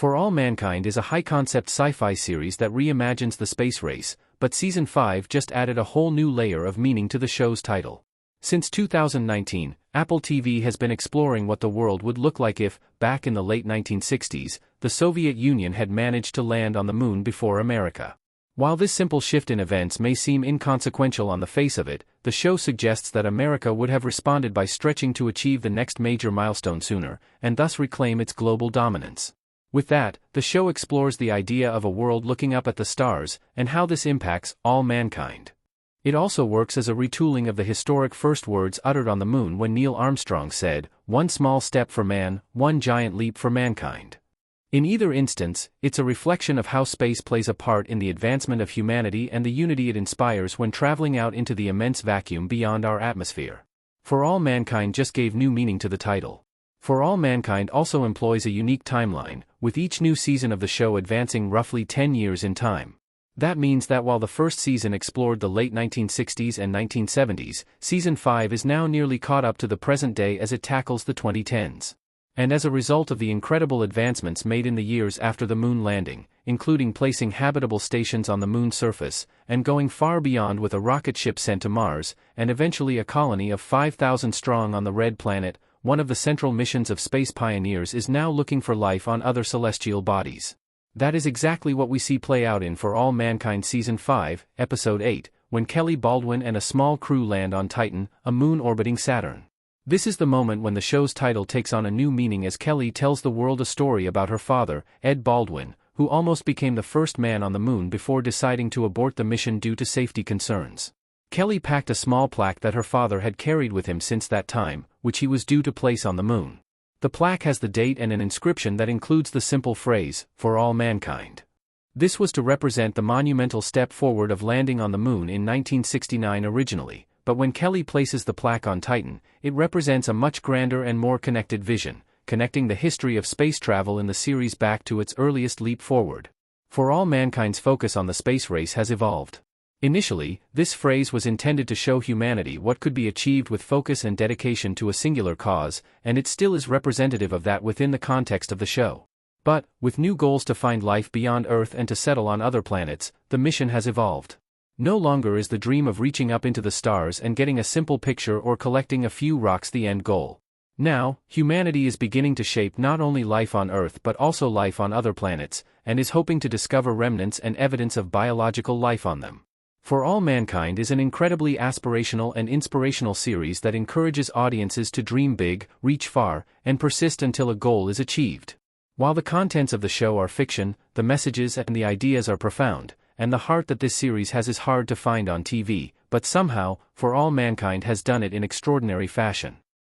For All Mankind is a high-concept sci-fi series that reimagines the space race, but Season 5 just added a whole new layer of meaning to the show's title. Since 2019, Apple TV has been exploring what the world would look like if, back in the late 1960s, the Soviet Union had managed to land on the moon before America. While this simple shift in events may seem inconsequential on the face of it, the show suggests that America would have responded by stretching to achieve the next major milestone sooner, and thus reclaim its global dominance. With that, the show explores the idea of a world looking up at the stars, and how this impacts all mankind. It also works as a retooling of the historic first words uttered on the moon when Neil Armstrong said, "One small step for man, one giant leap for mankind." In either instance, it's a reflection of how space plays a part in the advancement of humanity and the unity it inspires when traveling out into the immense vacuum beyond our atmosphere. For All Mankind just gave new meaning to the title. For All Mankind also employs a unique timeline, with each new season of the show advancing roughly 10 years in time. That means that while the first season explored the late 1960s and 1970s, Season 5 is now nearly caught up to the present day as it tackles the 2010s. And as a result of the incredible advancements made in the years after the moon landing, including placing habitable stations on the moon's surface, and going far beyond with a rocket ship sent to Mars, and eventually a colony of 5,000 strong on the Red Planet, one of the central missions of space pioneers is now looking for life on other celestial bodies. That is exactly what we see play out in For All Mankind Season 5, Episode 8, when Kelly Baldwin and a small crew land on Titan, a moon orbiting Saturn. This is the moment when the show's title takes on a new meaning as Kelly tells the world a story about her father, Ed Baldwin, who almost became the first man on the moon before deciding to abort the mission due to safety concerns. Kelly packed a small plaque that her father had carried with him since that time, which he was due to place on the moon. The plaque has the date and an inscription that includes the simple phrase, "For All Mankind." This was to represent the monumental step forward of landing on the moon in 1969 originally, but when Kelly places the plaque on Titan, it represents a much grander and more connected vision, connecting the history of space travel in the series back to its earliest leap forward. For All Mankind's focus on the space race has evolved. Initially, this phrase was intended to show humanity what could be achieved with focus and dedication to a singular cause, and it still is representative of that within the context of the show. But, with new goals to find life beyond Earth and to settle on other planets, the mission has evolved. No longer is the dream of reaching up into the stars and getting a simple picture or collecting a few rocks the end goal. Now, humanity is beginning to shape not only life on Earth but also life on other planets, and is hoping to discover remnants and evidence of biological life on them. For All Mankind is an incredibly aspirational and inspirational series that encourages audiences to dream big, reach far, and persist until a goal is achieved. While the contents of the show are fiction, the messages and the ideas are profound, and the heart that this series has is hard to find on TV, but somehow, For All Mankind has done it in extraordinary fashion.